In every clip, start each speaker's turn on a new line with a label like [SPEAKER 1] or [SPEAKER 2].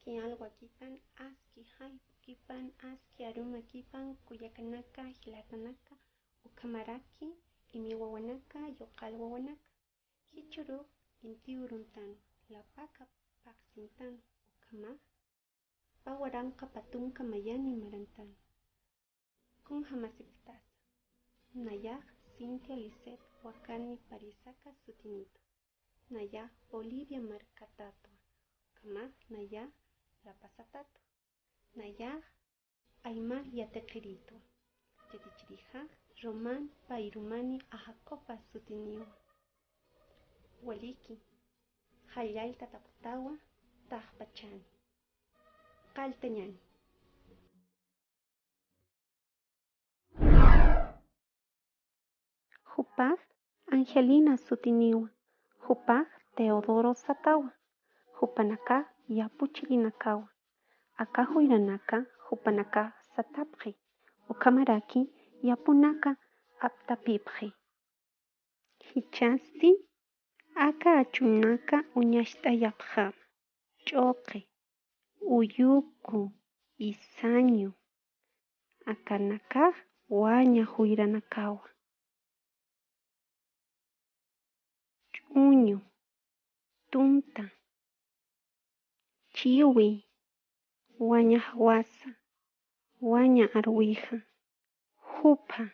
[SPEAKER 1] Aski alwakipan, aski haypukipan, aski arumakipan, kuyakanaka, hilatanaka, ukamaraki, imi wawanaka, yoqal wawanaka, hichuru, inti uruntanu, lapaka paksintanu, ukamaq, pawaranqa patunka mayani marantanu, kunha masiptasa, nayaq, Cintia Lisset Wakani Parisaka Sutinito, nayaq Bolivia Marcatato, ukamaq nayaq La Pasatato, nayaq Aymar Yateqirito, yatichirija Román Pairumani Ajacopa Sutiniwa, waliki Hallayta Taputawa Tajpachani, Qaltañani. Hupaq Angelina Sutiniwa, hupaq Teodoro Satawa, hupanaka Yapuchilinakawa, aka huyranaka hupanaka Satapqi, ukamaraki Yapunaka Aptapipqi. Hichasti aka achunaka uñasht'ayapqama, ch'uqi, uyuku, isañu, akanaka waña huyranakawa. Ch'uñu, tunta, chiwi, waña hawasa, waña arwija, hupa,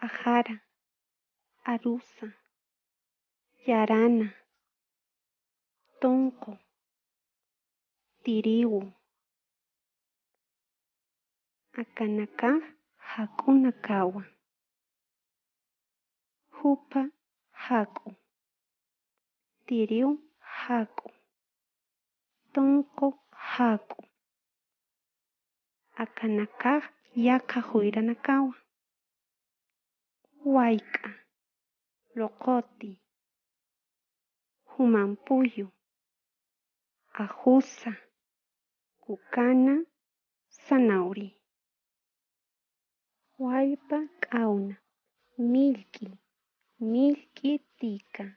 [SPEAKER 1] ajara, arusa, yarana, tonqo, tiriwu, akanaka hakunakawa, hupa haku, tiriw haku, tonqo haku, akanaka yaka huyranakawa, wayka, loqoti, humanpuyu, ajusa, kukana, sanauri, wallpa k'awna, millki tika,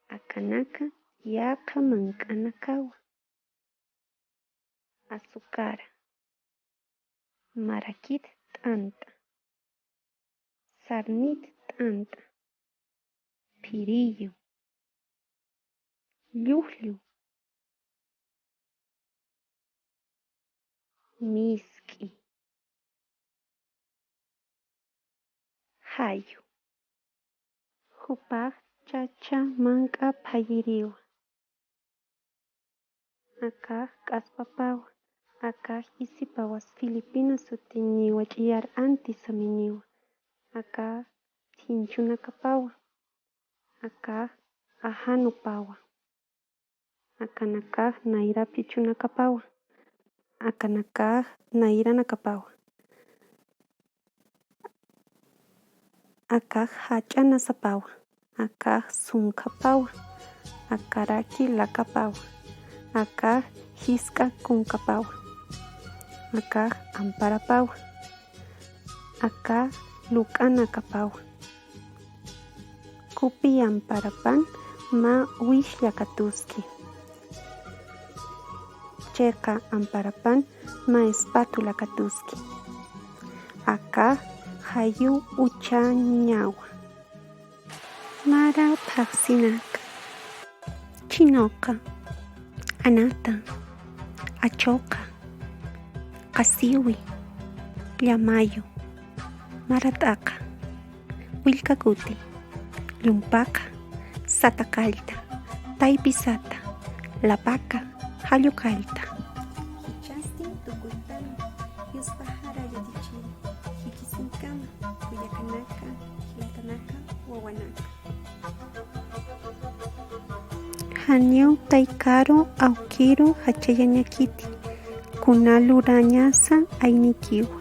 [SPEAKER 1] akanaka yaka mankanakawa, azukara, marakit t'anta, sarnit t'anta, phirillo, llullu, miski, hayu, hupaq chacha manka phalliriwa, akaq k'aspapawa, akaq isipawas Filipinas sutiniwa ch'iyar antisaminiwa, akaq Chinchunakapawa, akaq Ahanupawa, akanakaq Nayrapi Chunakapawa, akanakaq Nayranakapawa, akaq Hach'anasapawa, akaq Sunqapawa, akaraki Lakapawa, akaq Hisqa Kunkapawa, akaq Amparapawa, akaq Luk'anakapawa, kupi Amparapan ma Wishlakatuski, chayqa Amparapan ma Espátula Katuski, akaq hayu uchañawa, mara Paqsinaka, chinoqa, anata, achoqa, qasiwi, llamayu, marat'aqa, willkakuti, lumpaqa, satakalta, paypisata, lapaka, hallukalta. Hichastin tukuytami, yuspahara yatichiri, hikisinkama, kuyakanaka, hilatanaka, wawanaka. Haniu taikaru awkiru hachayañakiti, kunalu rañasa aynikiwa.